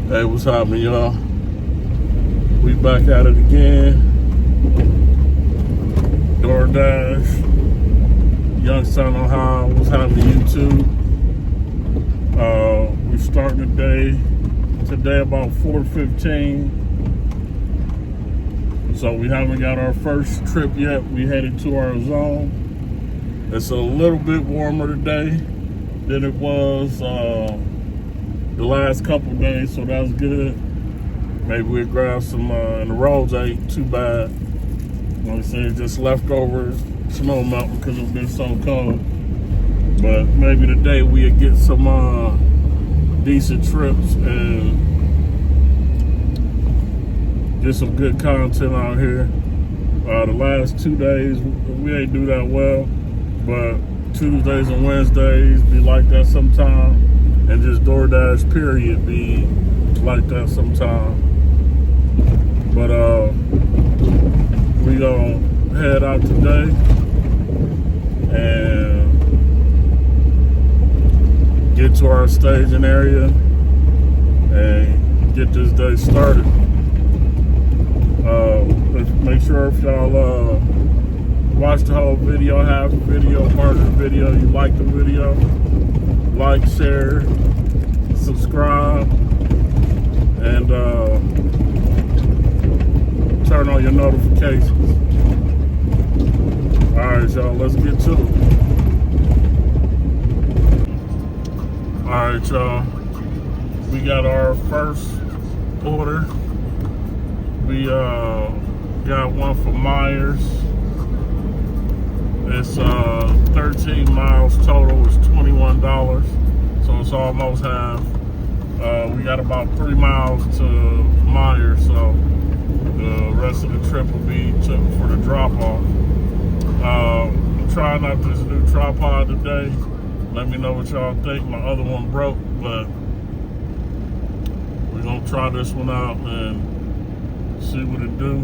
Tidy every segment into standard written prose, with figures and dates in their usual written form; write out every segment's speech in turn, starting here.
Hey, what's happening, y'all? We back at it again. DoorDash, Youngstown, Ohio. What's happening, YouTube? We're starting the day today about 4:15. So we haven't got our first trip yet. We headed to our zone. It's a little bit warmer today than it was the last couple days, so that's good. Maybe we'll grab some, and the roads ain't too bad. Like I said, just leftover snow melt because it's been so cold. But maybe today we'll get some decent trips and get some good content out here. The last 2 days, we ain't do that well, but Tuesdays and Wednesdays be like that sometime. And just DoorDash period be like that sometime. But we gonna head out today and get to our staging area and get this day started. Let's make sure if y'all watch the whole video, half the video, part of the video, you like the video, like, share, subscribe, and turn on your notifications. Alright, y'all, let's get to it. Alright, y'all, we got our first order. We got one from Myers. It's 13 miles total. It's $21, so it's almost half. We got about 3 miles to Myers, so the rest of the trip will be for the drop-off. I'm trying out this new tripod today. Let me know what y'all think. My other one broke, but we're gonna try this one out and see what it do.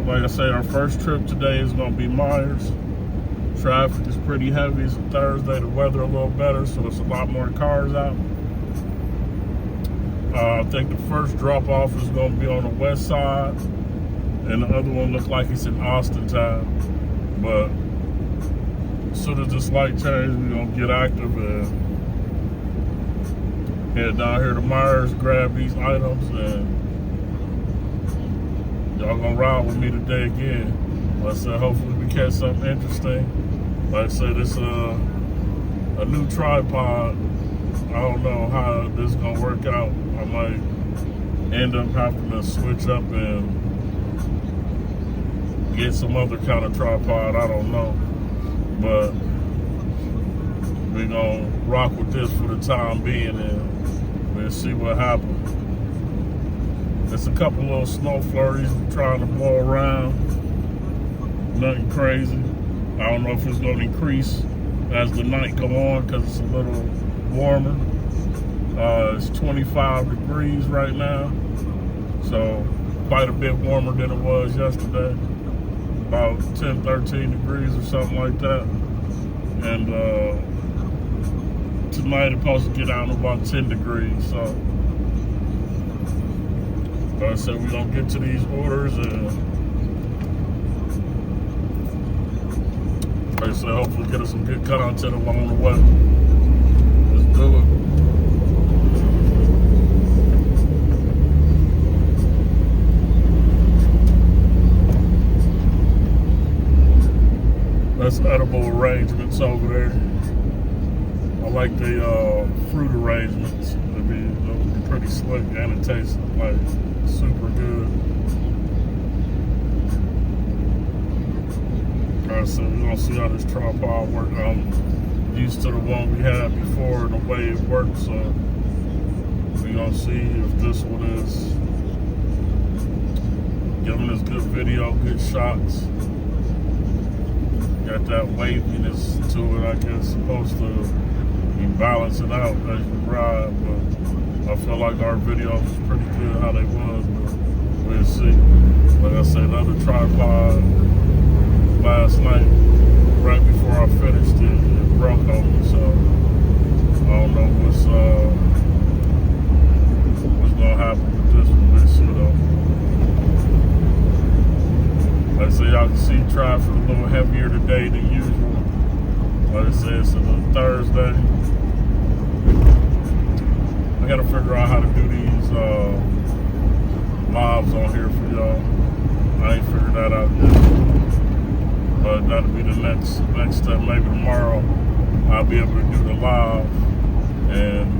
Like I say, our first trip today is gonna be Myers. Traffic is pretty heavy. It's a Thursday. The weather a little better, so it's a lot more cars out. I think the first drop off is gonna be on the west side, and the other one looks like it's in Austin time. But as soon as this light changes, we're gonna get active and head down here to Myers, grab these items, and y'all gonna ride with me today again. Like I said, hopefully we catch something interesting. Like I said, it's a new tripod. I don't know how this is gonna work out. I might end up having to switch up and get some other kind of tripod. I don't know. But we're gonna rock with this for the time being and we'll see what happens. There's a couple little snow flurries trying to blow around. Nothing crazy. I don't know if it's gonna increase as the night go on because it's a little warmer. It's 25 degrees right now. So quite a bit warmer than it was yesterday. About 10, 13 degrees or something like that. And tonight it's supposed to get down to about 10 degrees. So like I said, we're gonna get to these orders and like I said, hopefully get us some good content along the way. Let's do it. That's edible arrangements over there. I like the fruit arrangements. They'll be pretty slick and it tastes like super good. Like I said, we're gonna see how this tripod works. I'm used to the one we had before and the way it works, so we're gonna see if this one is giving us good video, good shots. Got that waviness to it, I guess, supposed to balance it out as you ride, but I feel like our videos was pretty good how they was, but we'll see. Like I said, another tripod last night right before I finished it broke on me. So I don't know what's gonna happen with this one. We'll see though. Like I say, y'all can see traffic a little heavier today than usual. Like I said, it's a Thursday. I gotta figure out how to do these lives on here for y'all. I ain't figured that out yet. But that'll be the next step. Maybe tomorrow I'll be able to do the live and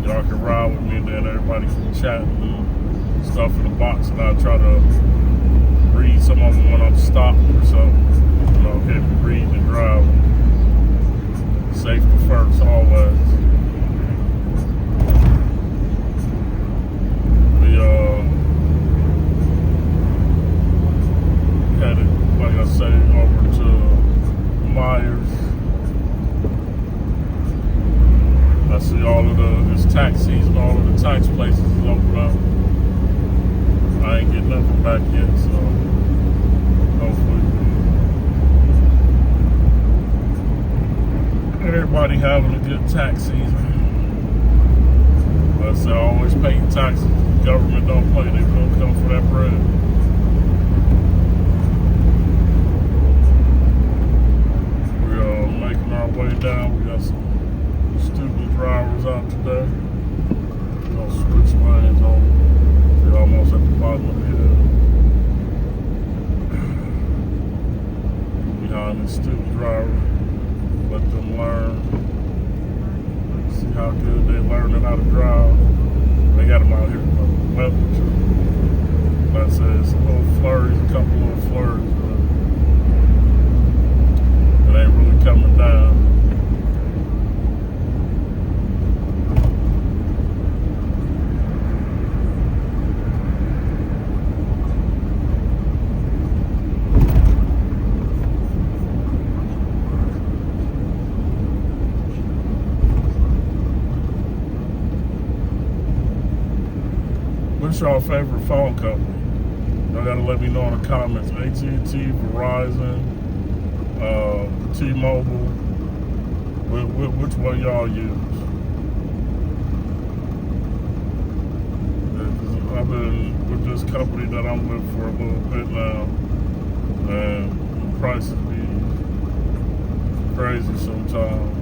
y'all can ride with me, and then everybody can chat and stuff in the box, and I'll try to read some of them when I'm stopped or something. You know, get me reading and driving. Safety first, always. We headed, like I say, over to Myers. I see all of it's tax season, all of the tax places is open up. I ain't getting nothing back yet, so hopefully everybody having a good tax season. Like I say, always pay your taxes. The government don't play, they don't come for that bread. We're making our way down. We got some student drivers out today. We're gonna switch lanes on. We're almost at the bottom of the hill. Behind the student driver, let them learn. See how good they're learning how to drive. They got them out here for weather too. Like I said, it's a little flurries, a couple little flurries, but it ain't really coming down. What's your favorite phone company? Y'all gotta let me know in the comments. AT&T, Verizon, T-Mobile. Which one y'all use? I've been with this company that I'm with for a little bit now, and the prices be crazy sometimes.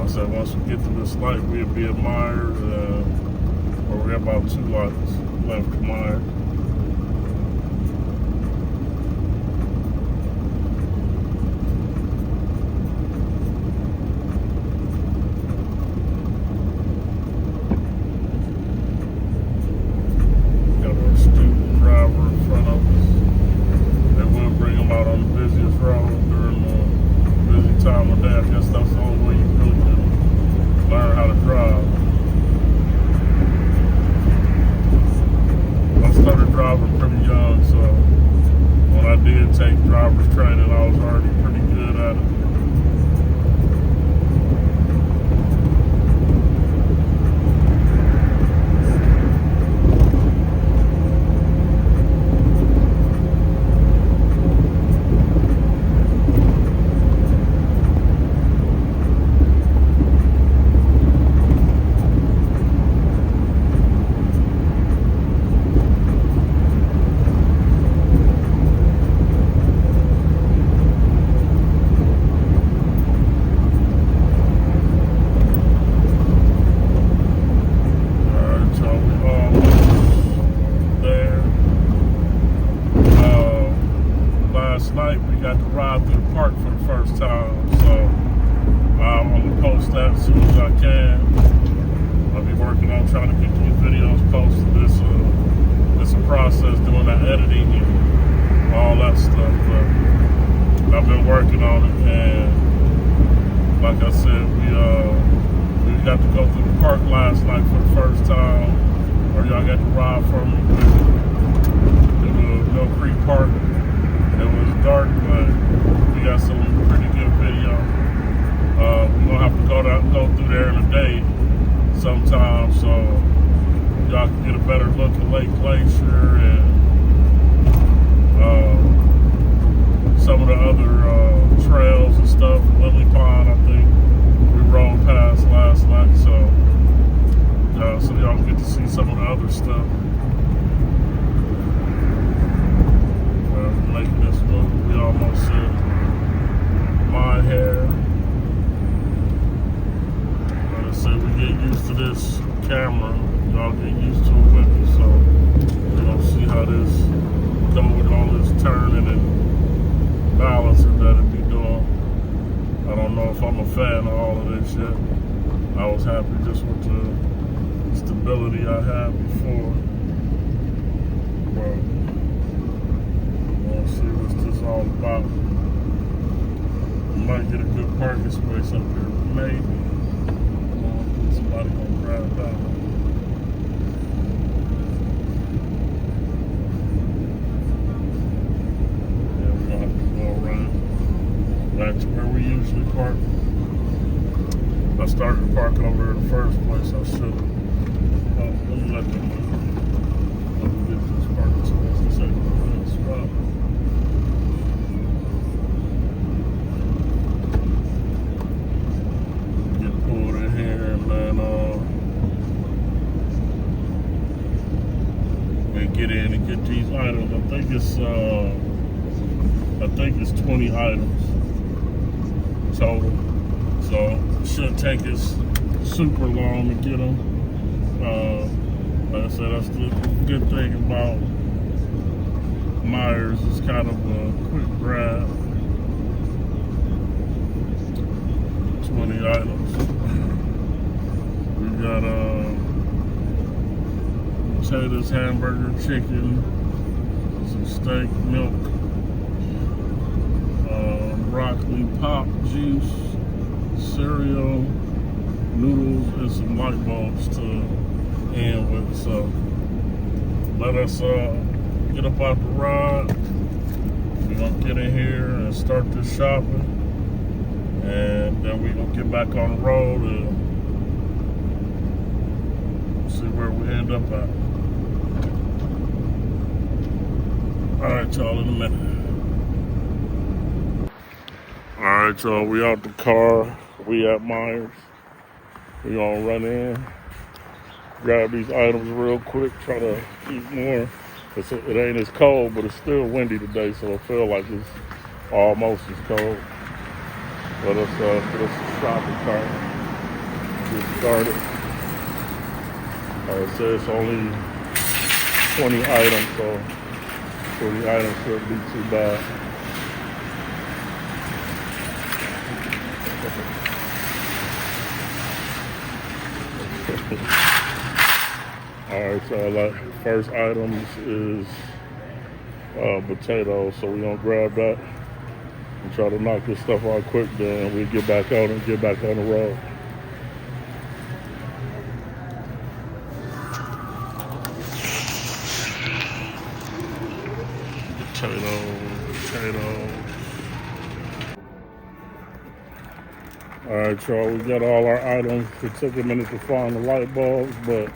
So once we get to this light, we'll be at Myers, or we got about 2 lights left to Myers. Got our student driver in front of us. They will bring them out on the busiest road during the busy time of day. I guess that's the only way you really can learn how to drive. I started driving pretty young, so when I did take driver's training, I was already pretty good at it. Night we got to ride through the park for the first time, so I'm gonna post that as soon as I can. I'll be working on trying to get these videos posted. It's a process doing that editing and all that stuff, but I've been working on it, and like I said, we got to go through the park last night for the first time, or y'all got to ride for me. Mill Creek Park. It was dark, but we got some pretty good video. We're gonna have to go through there in a day sometime, so y'all can get a better look at Lake Glacier and some of the other trails and stuff. Lily Pond, I think we rode past last night, so y'all can get to see some of the other stuff. Making this move, we almost said my hair. Like I said, we get used to this camera. Y'all get used to it with me, so we're gonna see how this go with all this turning and balancing that it be doing. I don't know if I'm a fan of all of this yet. I was happy just with the stability I had before. But we'll see what this is all about. We might get a good parking space up here, maybe. Somebody gonna grab that one. Yeah, we're gonna have to go around back to where we usually park. I started parking over there in the first place. I should have. Let me let them move. Let me get this parking space. This ain't a good spot. Get pulled in here and then we get in and get these items. I think it's 20 items total. So it shouldn't take us super long to get them. Like I said, that's the good thing about Myers. It's kind of a quick grab. 20 items. We got potatoes, hamburger, chicken, some steak, milk, broccoli, pop, juice, cereal, noodles, and some light bulbs to end with. So let us get up out the ride. We're gonna get in here and start this shopping, and then we're gonna get back on the road and see where we end up at. All right, y'all, in a minute. All right, y'all, we out the car. We at Myers. We gonna run in, grab these items real quick, try to eat more. It ain't as cold, but it's still windy today, so I feel like it's almost as cold. Let us put us a shopping cart, get started. Like I said, it's only 20 items, so 20 items shouldn't be too bad. Alright, so like first items is potatoes, so we're gonna grab that and try to knock this stuff out quick, then we'll get back out and get back on the road. Potatoes. Alright, y'all, we got all our items. It took a minute to find the light bulbs, but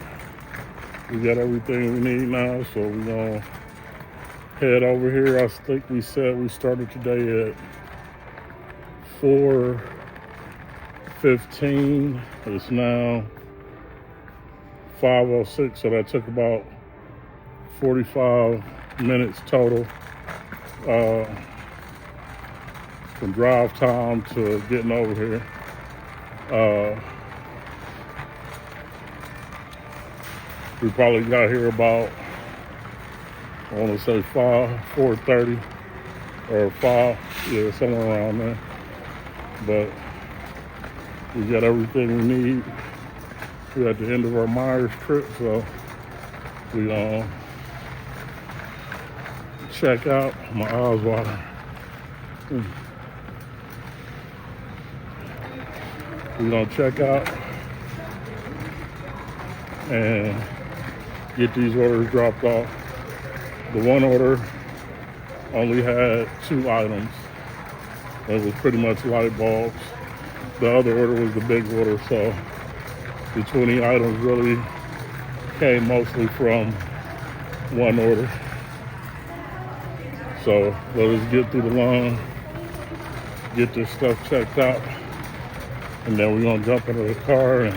we got everything we need now, so we're gonna head over here. I think we said we started today at 4:15. It's now 5:06, so that took about 45 minutes total from drive time to getting over here. We probably got here about, I want to say 4:30 or 5, yeah, somewhere around there. But we got everything we need. We're at the end of our Myers trip, so we check out. My eyes watering. We're gonna check out and get these orders dropped off. The one order only had 2 items. It was pretty much light bulbs. The other order was the big order, so the 20 items really came mostly from one order. So let us get through the line, get this stuff checked out, and then we're gonna jump into the car and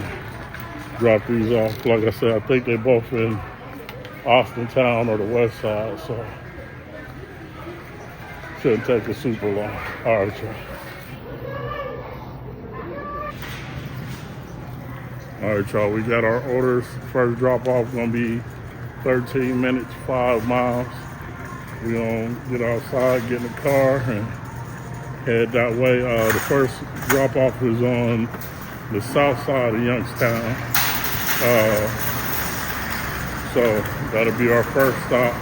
drop these off. Like I said, I think they both in Austin Town or the west side, so shouldn't take us super long. All right, y'all. All right, y'all, we got our orders. First drop off gonna be 13 minutes, 5 miles. We're gonna get outside, get in the car, and head that way. The first drop off is on the south side of Youngstown. So that'll be our first stop.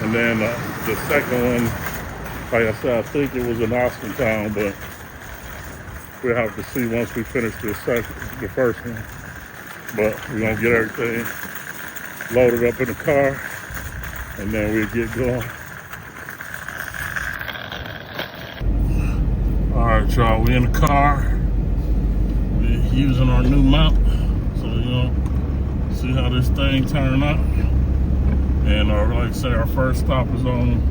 And then the second one, like I said, I think it was in Austin Town, but we'll have to see once we finish the first one. But we're gonna get everything loaded up in the car, and then we'll get going. All right, y'all, we in the car. We're using our new mount, so see how this thing turn out. And like I say, our first stop is on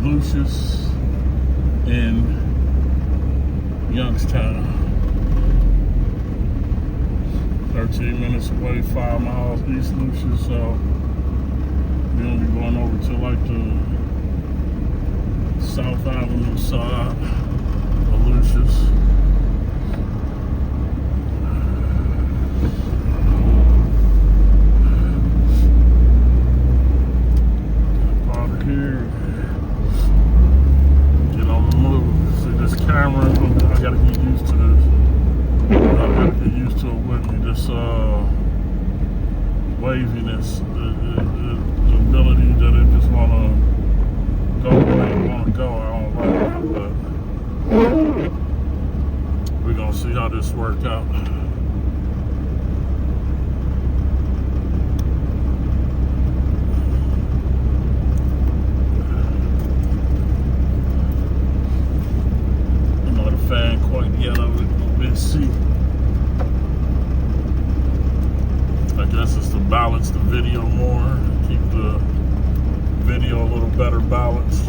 Lucius in Youngstown. 13 minutes away, 5 miles east Lucius, so we're gonna be going over to like the South Avenue side of Lucius. Out of here, get on the move. See this camera? I gotta get used to this. I gotta get used to it with me. This waviness, the ability that it just wanna go where it wanna go. I don't like it, but we're gonna see how this works out. You know, the fan quite yellow. Let's see. I guess it's to balance the video more, keep the video a little better balanced.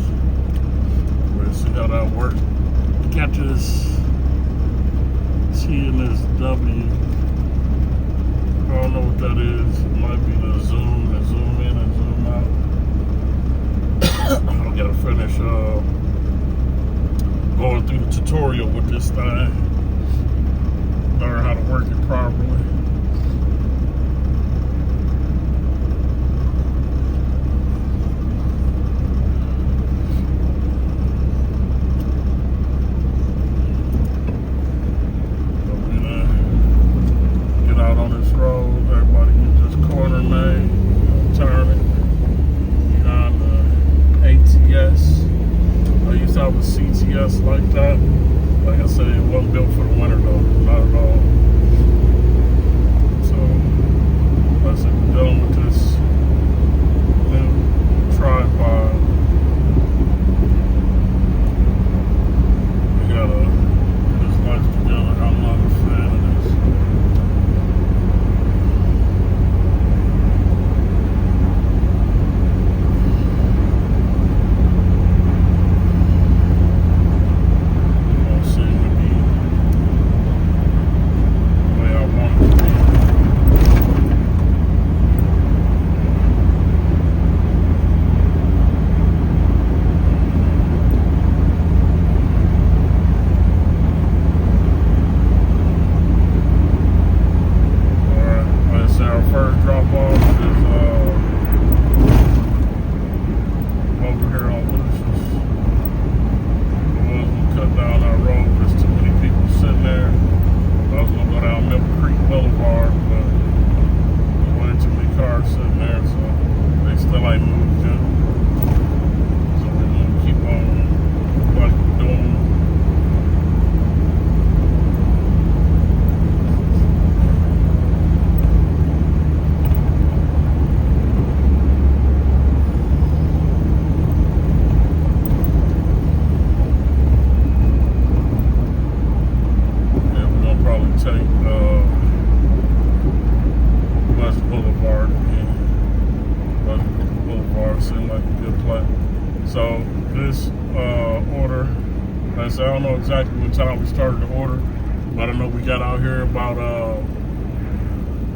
We'll see how that works. Got this T and this W. I don't know what that is. It might be the zoom in and zoom out. I gotta finish going through the tutorial with this thing. Learn how to work it properly. Get out on this road. Everybody use this corner main. Turn it behind the ATS. I used to have a CTS like that. Like I said, it wasn't built for the winter though, not at all. So, like I said, we're done with this new tripod. We gotta put this life together. I'm not a fan of this. play. So this order, like I said, I don't know exactly what time we started the order, but I know we got out here about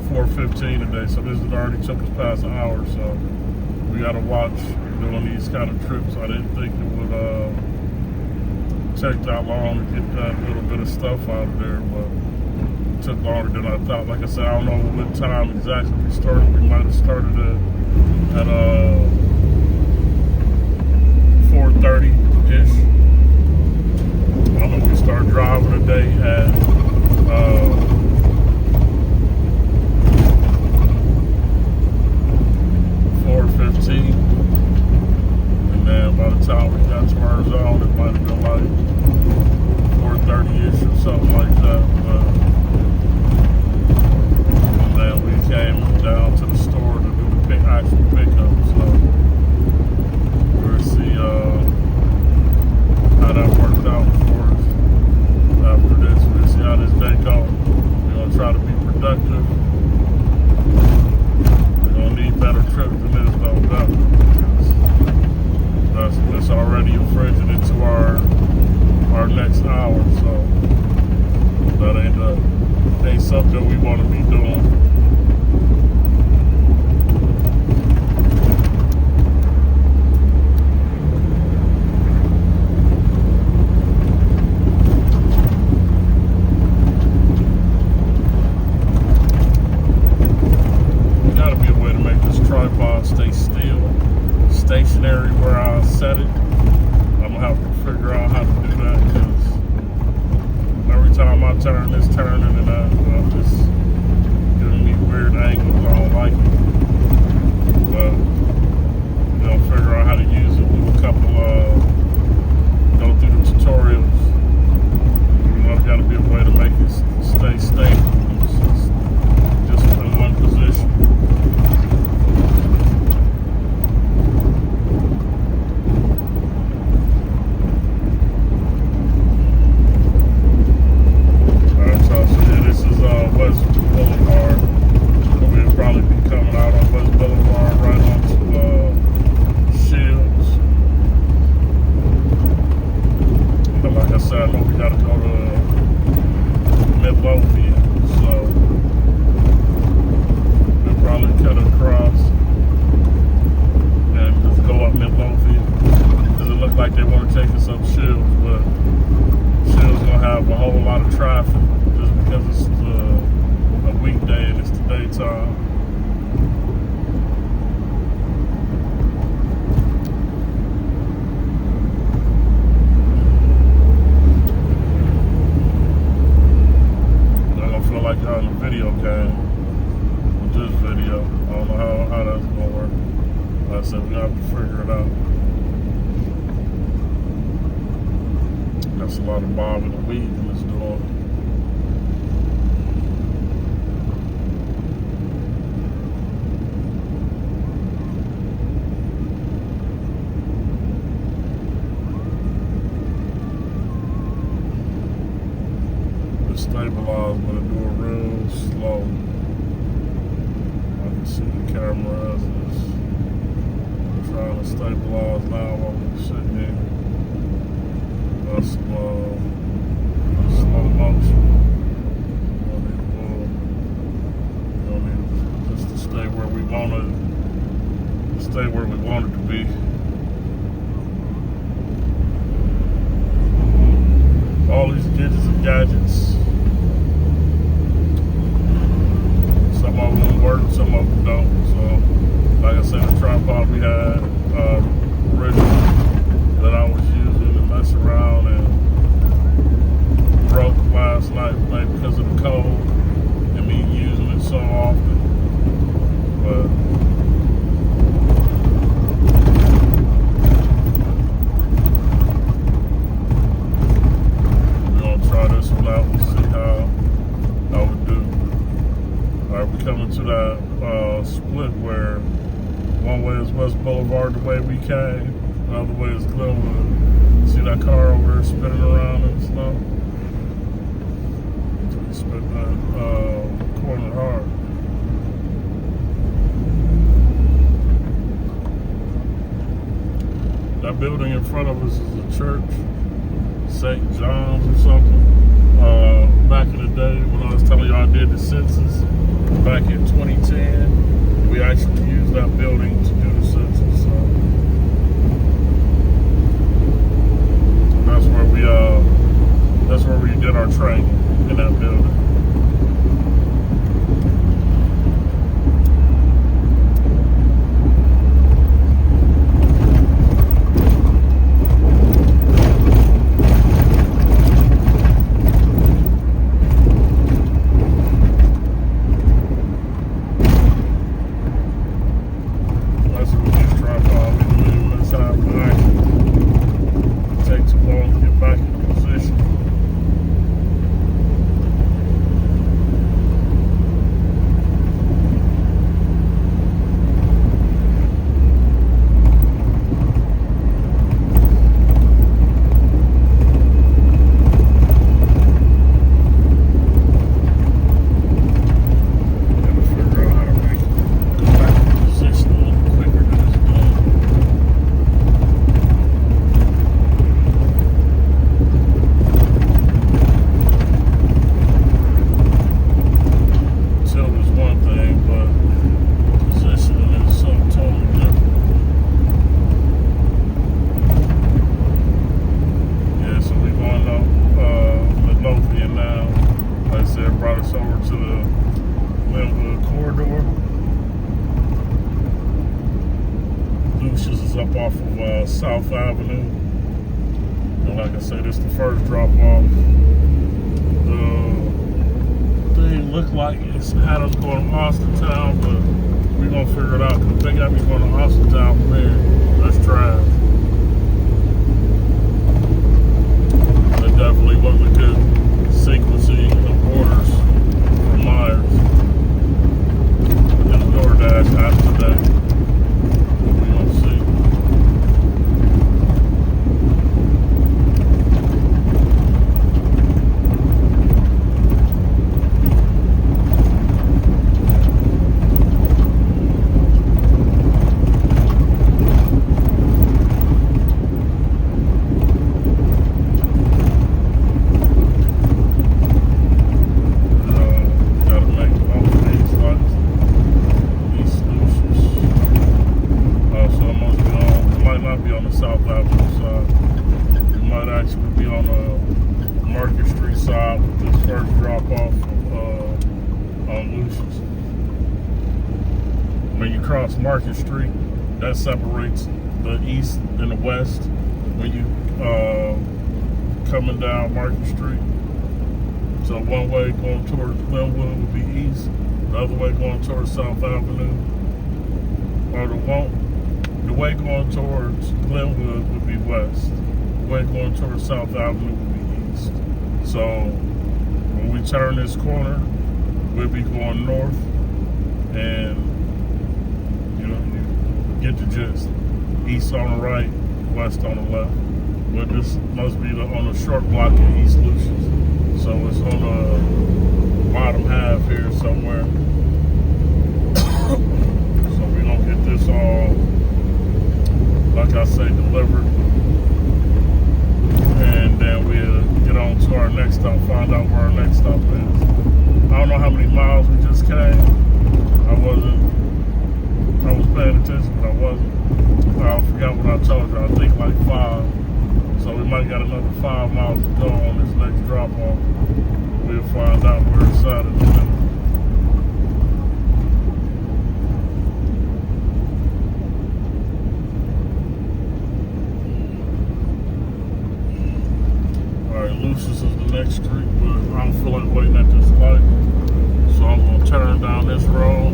4:15 today. So this already took us past an hour. So we got to watch doing these kind of trips. I didn't think it would take that long to get that little bit of stuff out of there, but it took longer than I thought. Like I said, I don't know what time exactly we started. We might have started at 4:30-ish. I know we started driving today at 4:15. And then by the time we got to our zone, it might have been like 4:30-ish or something like that. And then we came down to the store to do the actual pickup. So we'll see how that worked out for us. After this, we'll see how this day goes. We're going to try to be productive. We're going to need better trips than this, though. That's already infringing into our next hour, so that ain't something we want to be doing. There gotta be a way to make this tripod stay still, stationary where I set it. I'm gonna have to figure out how to do that, because every time I turn, it's turning, and it's giving me weird angles. I don't like it, but we're gonna figure out how to use it. Do a couple go through the tutorials. There's gotta be a way to make it stay stable, just in one position. That's a lot of bobbing and weaving it's doing. It's stabilized, but it do it real slow. I can see the camera as it's trying to stabilize now while we're sitting here. That's slow motion. We don't need just to stay where we want it to be. All these gadgets and gadgets. Some of them work, some of them don't. So, like I said, the tripod we had originally that I was using to mess around and broke last night, maybe because of the cold and me using it so often. But we're gonna try this one out and see how we do. Alright, we're coming to that split where one way is West Boulevard the way we came, the other way is Glenwood. See that car over there spinning around in the snow? We spin that corner hard. building in front of us is a church, St. John's or something. Back in the day when I was telling you I did the census, back in 2010, we actually used that building to do the census. So that's where we did our training, in that building. Up off of South Avenue, and like I said, this is the first drop off. The thing looked like it's had us going to Austintown, but we're gonna figure it out because they got me going to Austintown from there. That's trash. That definitely wasn't a good sequencing of orders for Myers. This DoorDash app today. When you cross Market Street, that separates the east and the west. When you coming down Market Street, so one way going towards Glenwood would be east, the other way going towards South Avenue, or the way going towards Glenwood would be west. The way going towards South Avenue would be east. So when we turn this corner, we'll be going north, and you get the gist. East on the right, west on the left. But this must be on the short block in East Lucius. So it's on the bottom half here somewhere. So we're gonna get this all, like I say, delivered. And then we'll get on to our next stop, find out where our next stop is. I don't know how many miles we just came. I was paying attention, but I wasn't. I forgot what I told you. I think like 5. So we might got another 5 miles to go on this next drop off. We'll find out where it's at in a minute. Alright, Lucius is the next street, but I don't feel like waiting at this light. So I'm gonna turn down this road.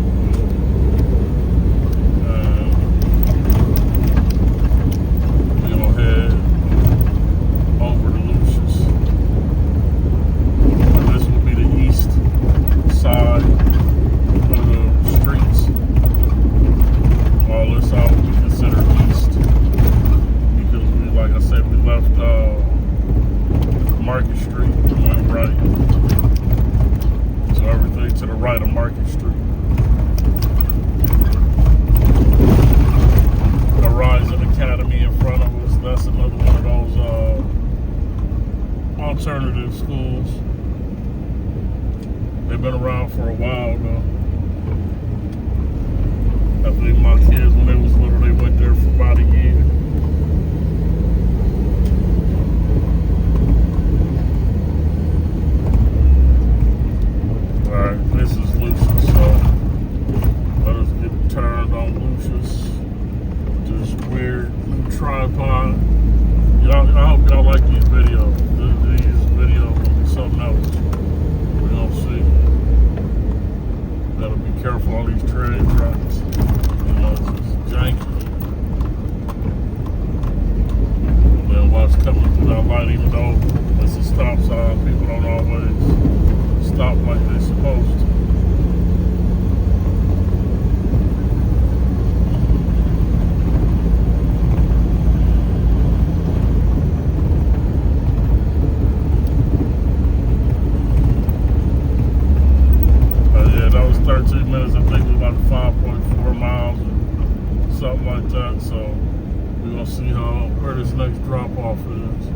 Market Street and went right. So everything to the right of Market Street. they've been around for a while now. I think my kids, when they was little, they went there for about a year. Alright, this is Lucius, so let us get turned on Lucius. This weird new tripod. I hope y'all like these videos. These videos will be something else. We're gonna see. Gotta be careful on these train tracks. You know, it's just janky. And then watch coming through that light, even though it's a stop sign, people don't always stop like they're supposed to. Minutes, I think it was about 5.4 miles or something like that. So we're gonna see where this next drop off is.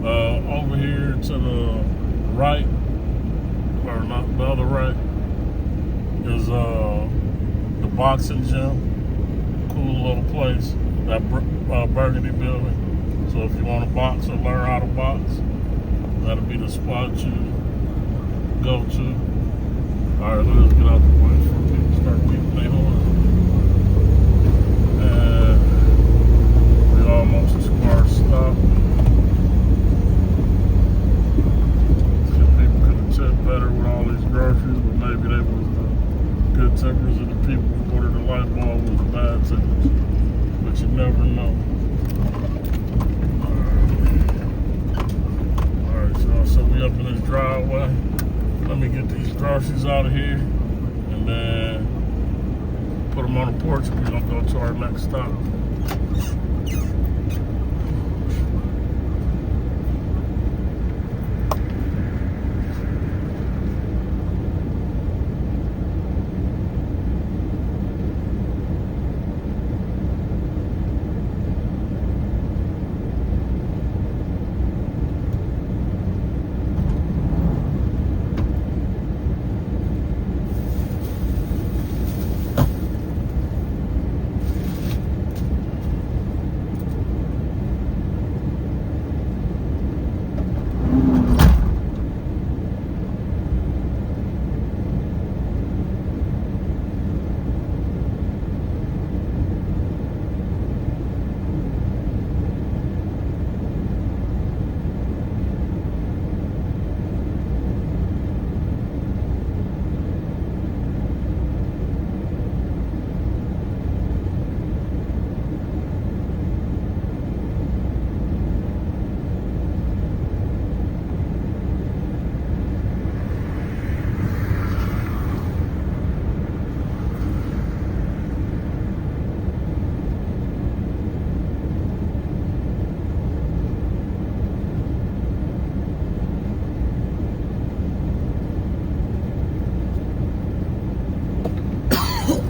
Over here to the right, or not the other right, is the boxing gym. Cool little place, that Burgundy building. So if you want to box or learn how to box, that'll be the spot you go to. Alright, let's get out the way before people start beating their horn. And we almost to our stop. People could have tipped better with all these groceries, but maybe they was the good tippers and the people who ordered the light bulb was the bad tippers. But you never know. Alright, so we up in this driveway. Let me get these groceries out of here and then put them on the porch and we're gonna go to our next stop.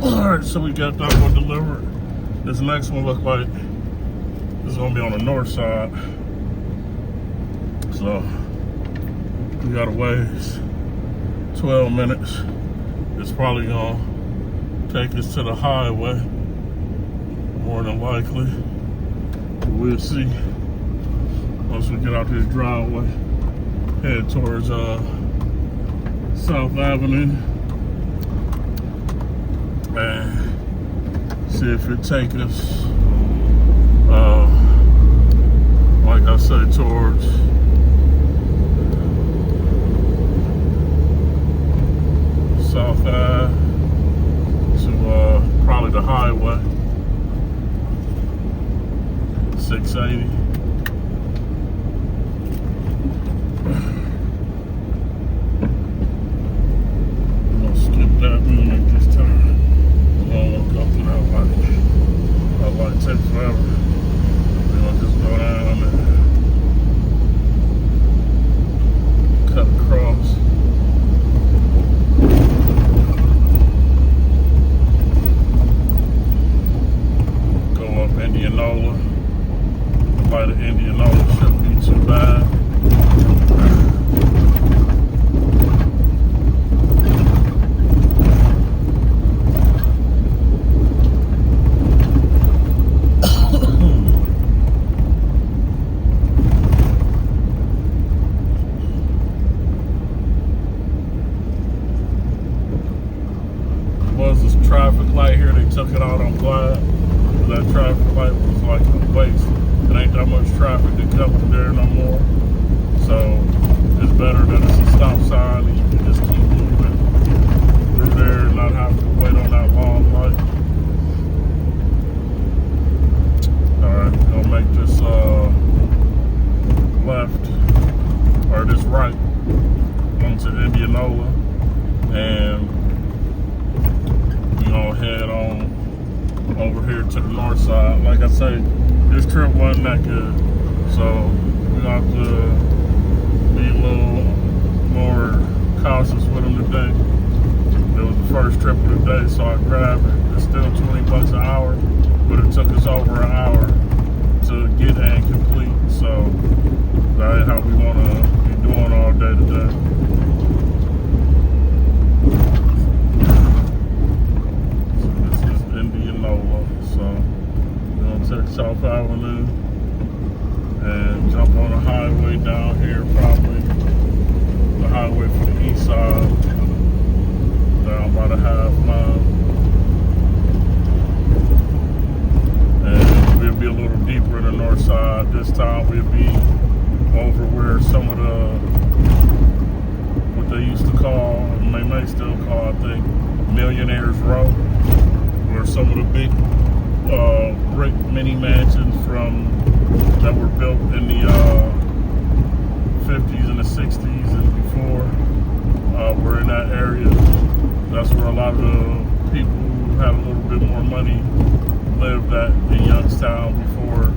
Alright, so we got that one delivered. This next one looks like it's gonna be on the north side. So we gotta wait 12 minutes. It's probably gonna take us to the highway, more than likely. We'll see once we get out this driveway. Head towards South Avenue. And see if it takes us, like I said, towards South Ave to probably the highway, 680. I'm gonna skip that and make this turn. I don't want to go through that light. That light takes forever. We're gonna just go down and cut across. Go up Indianola. The light of Indianola shouldn't be too bad. that traffic light was like a waste. It ain't that much traffic that comes through there no more. So it's better that it's a stop sign and you can just keep moving through there and not have to wait on that long light. Alright, gonna make this left, or this right, onto Indianola, and we gonna head on over here to the north side. Like I say, this trip wasn't that good, so we have to be a little more cautious with them today. It was the first trip of the day, so I grabbed it. It's still $20 an hour, but it took us over an hour to get and complete. So that ain't how we want to be doing all day today. So this is Indianola. So we're gonna take South Avenue and jump on the highway down here, probably the highway for the east side, down about a half mile. And we'll be a little deeper in the north side. This time we'll be over where some of the, what they used to call, and they may still call, I think, Millionaires Row, where some of the big brick mini mansions that were built in the 50s and the 60s and before were in that area. That's where a lot of the people who had a little bit more money lived at in Youngstown before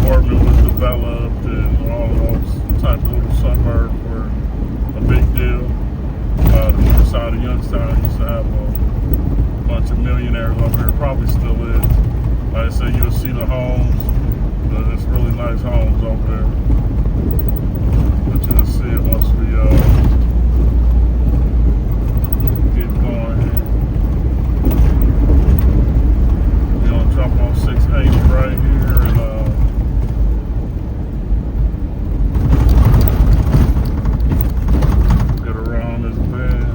Portland was developed, and all those type of little suburbs were a big deal. The north side of Youngstown used to have a bunch of millionaires over here, probably still is. Like I said, you'll see the homes. It's really nice homes over there. But you'll see it once we get going here. We're gonna jump on 680 right here and get around this bend.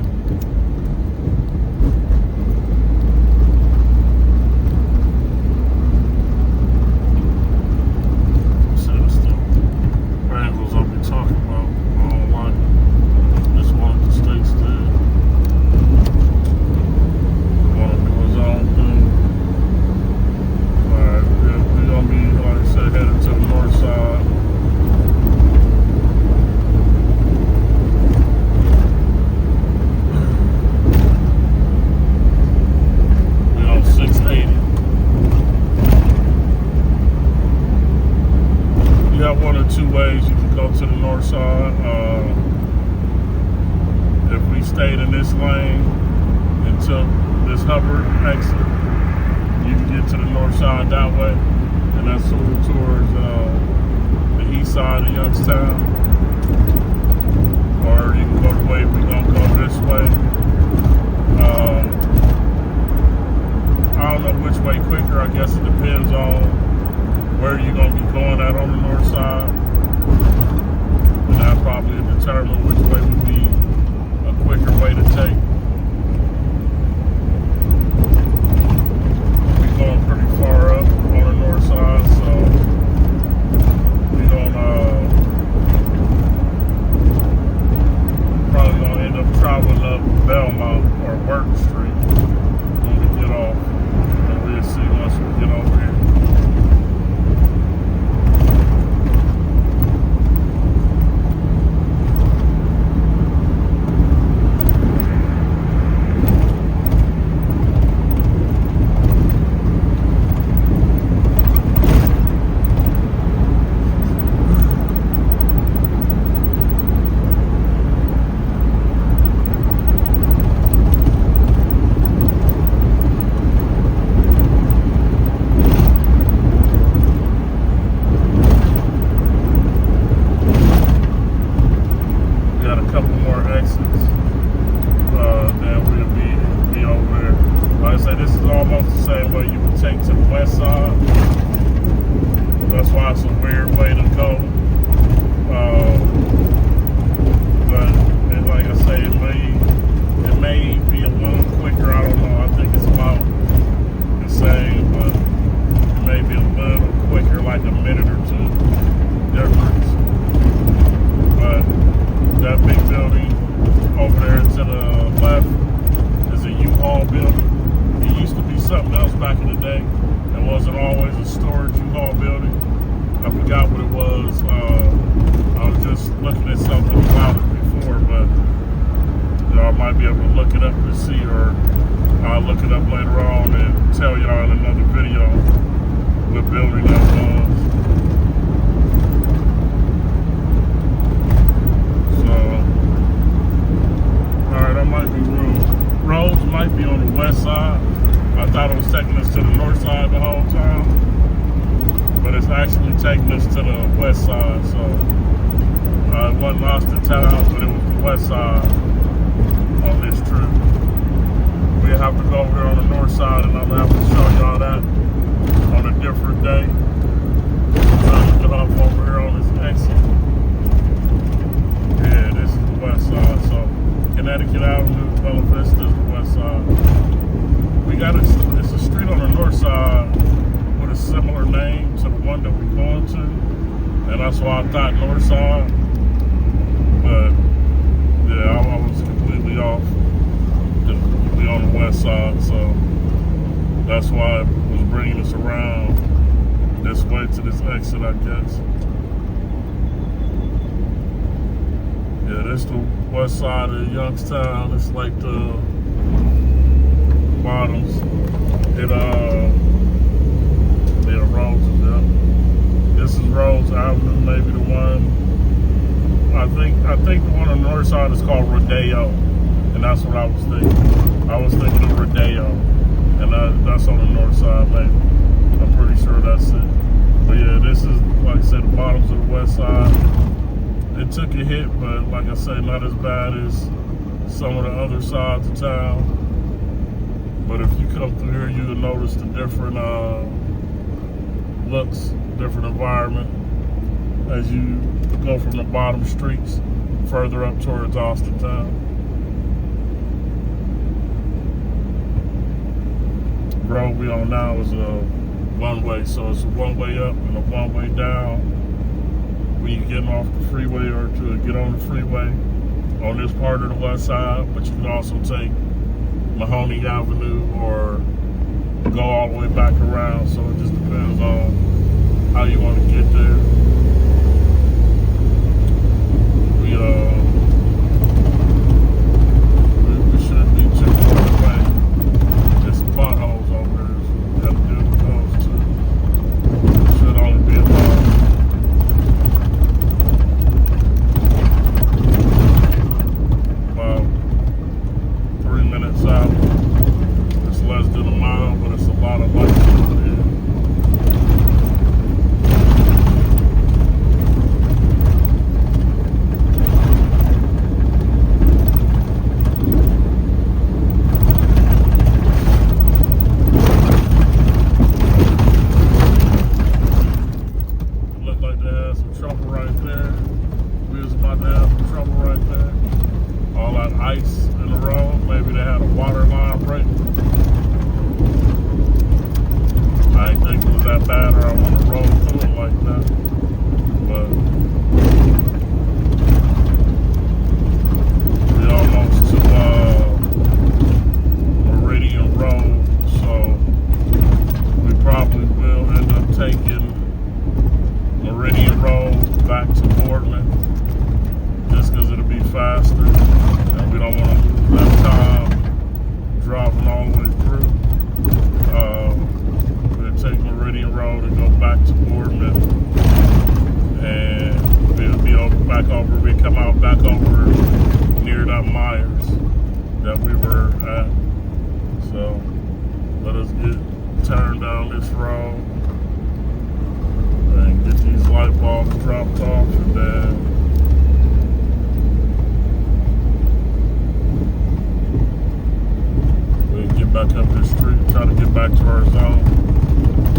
One or two ways you can go to the north side. If we stayed in this lane and took this Hubbard exit, you can get to the north side that way, and that's towards the east side of Youngstown. Or you can go the way we're gonna go this way. I don't know which way quicker. I guess it depends on where you're going to be going at on the north side. And that probably determine which way would be a quicker way to take. We're going pretty far up on the north side, so we're going to probably going to end up traveling up Belmont or Work Street when we get off. And we'll see once we get over here. That's why it's a weird way to go. But like I say, it may be a little quicker. I don't know. I think it's about the same, but always a storage U-Haul building. I forgot what it was. I was just looking at something about it before, but y'all might be able to look it up to see, or I'll look it up later on and tell y'all in another video what building that was. So, alright, that might be roads might be on the west side. I thought it was taking us to the north side the whole time, but it's actually taking us to the west side. So it wasn't Austin town, but it was the west side on this trip. We have to go over there on the north side, and I'm gonna have to show y'all that on a different day. I'm trying to get off over here on this exit. Yeah, this is the west side. So Connecticut Avenue, Bella Vista is the west side. It's a street on the north side with a similar name to the one that we're going to, and that's why I thought north side. But yeah, I was completely off. We on the west side, so that's why it was bringing us around this way to this exit, I guess. Yeah, this is the west side of Youngstown. It's like the bottoms. Rose. This is Rose Avenue, maybe the one. I think the one on the north side is called Rodeo, and that's what I was thinking. I was thinking of Rodeo, and that's on the north side, maybe. I'm pretty sure that's it. But yeah, this is, like I said, the bottoms of the west side. It took a hit, but like I said, not as bad as some of the other sides of town. But if you come through here, you'll notice the different looks, different environment as you go from the bottom streets further up towards Austin town. The road we on now is a one-way, so it's a one-way up and a one-way down when you're getting off the freeway or to get on the freeway on this part of the west side. But you can also take Mahoney Avenue or go all the way back around, so it just depends on how you want to get there. We shouldn't be too far away. There's some potholes over there, so we got to deal with those too. It should only be about 3 minutes out. It's less than a mile, but it's a lot of lights over here. Turn down this road and get these light bulbs dropped off, and then we'll get back up this street, try to get back to our zone.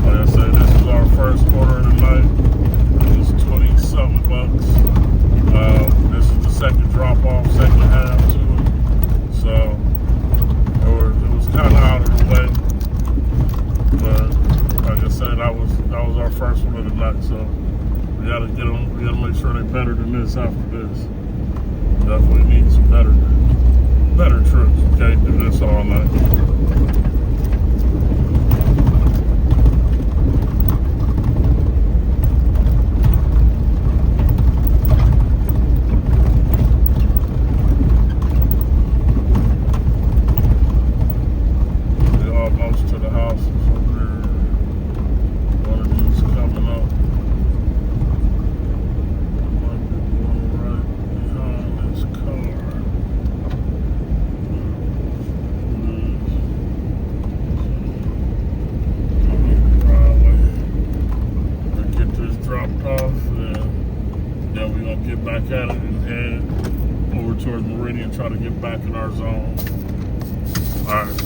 Like I said, this is our first quarter of the night. It was 20-something bucks. This is the second drop off, second half to it. So it was kind of out of the way. But like I said, that was our first one of the night, so we gotta get them. We gotta make sure they're better than this after this. Definitely need some better trips. Okay, do this all night. get back at it and head over towards Meridian, try to get back in our zone. All right.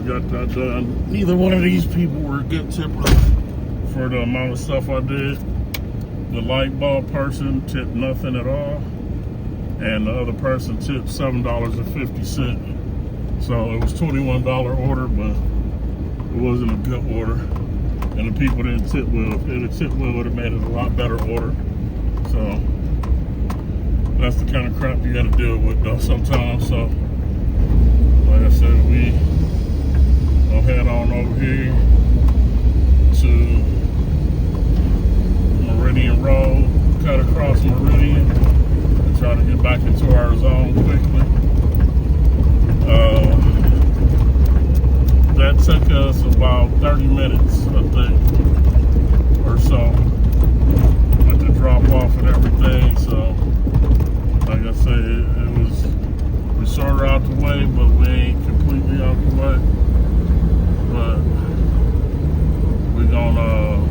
Got that done. Neither one of these people were a good tipper for the amount of stuff I did. The light bulb person tipped nothing at all, and the other person tipped $7.50. So it was $21 order, but it wasn't a good order. And the people didn't tip well. If they'd have tipped well, it would have made it a lot better order. So that's the kind of crap you got to deal with though sometimes. So like I said, we I'll head on over here to Meridian Road, cut across Meridian, and try to get back into our zone quickly. That took us about 30 minutes, I think, or so, with the drop off and everything. So, like I said, we sort of out the way, but we ain't completely out the way. But we're gonna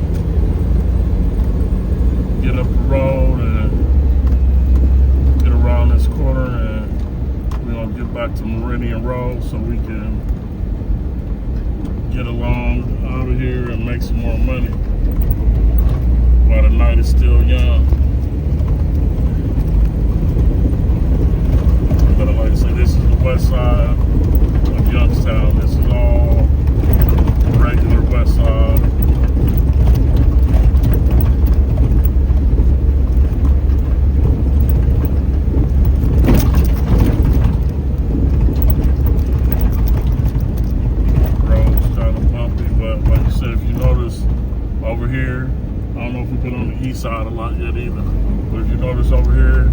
get up the road and get around this corner, and we're gonna get back to Meridian Road so we can get along out of here and make some more money while the night is still young. But like I say, this is the west side of Youngstown. This is all regular west side. Road's kind of bumpy, but like you said, if you notice over here, I don't know if we've been on the east side a lot yet either, but if you notice over here,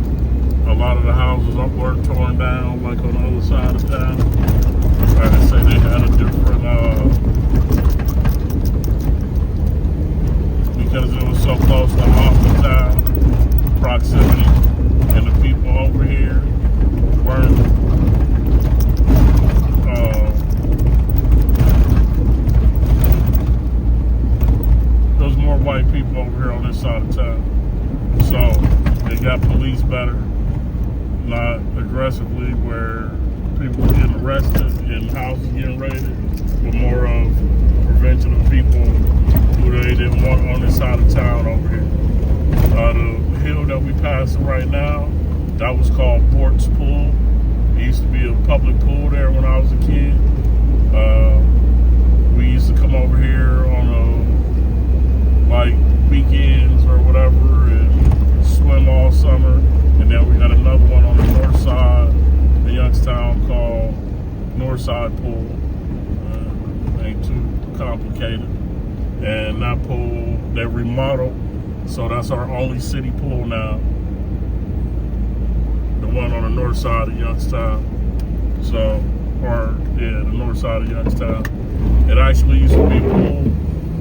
a lot of the houses weren't torn down like on the other side of town. Like I say, they had a different because it was so close to Hospital proximity, and the people over here weren't there was more white people over here on this side of town, so they got police better, not aggressively where people were getting arrested and houses getting raided, but more of prevention of people who they didn't want on this side of town over here. The hill that we passing right now, that was called Port's Pool. It used to be a public pool there when I was a kid. We used to come over here on like weekends or whatever and swim all summer. And then we got another one on the north side of Youngstown called Northside Pool. Ain't too complicated. And that pool, they remodeled, so that's our only city pool now. The one on the north side of Youngstown. So, the north side of Youngstown. It actually used to be a pool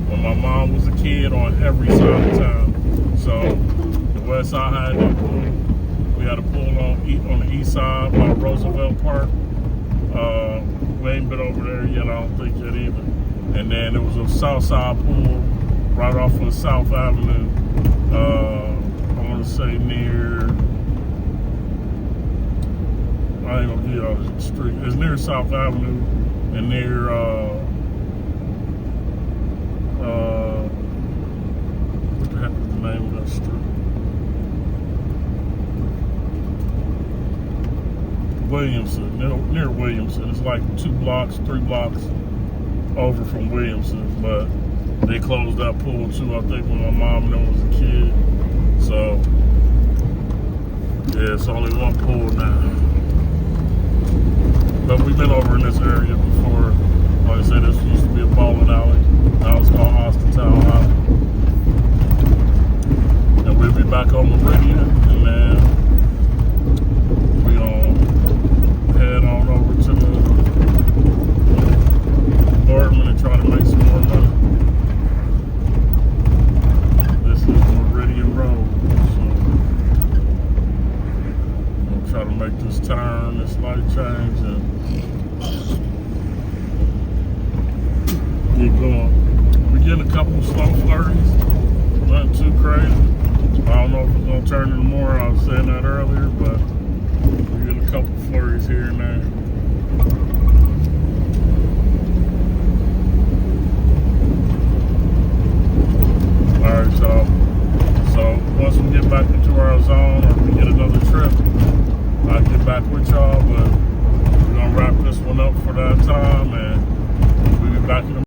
when my mom was a kid on every side of town. So, the west side had that pool. We had a pool on the east side by Roosevelt Park. We ain't been over there yet, I don't think yet either. And then there was a south side pool right off of South Avenue. I want to say near, I ain't gonna get out of the street. It's near South Avenue and near, what the heck is the name of that street? Williamson, near Williamson. It's like 3 blocks over from Williamson, but they closed that pool too, I think, when my mom and them was a kid. So, yeah, it's only one pool now. But we've been over in this area before. Like I said, this used to be a bowling alley. Now it's called Austintown High. And we'll be back on Meridian, and then we gonna head on over to the apartment and try to make some more money. This is Meridian Road, so I'm gonna try to make this turn, this light change, and get going. We're getting a couple of slow flurries, nothing too crazy. I don't know if it's gonna turn into more. I was saying that earlier, but we're getting a couple of flurries here and there. Alright, y'all. So once we get back into our zone or we get another trip, I'll get back with y'all, but we're gonna wrap this one up for that time, and we'll be back in the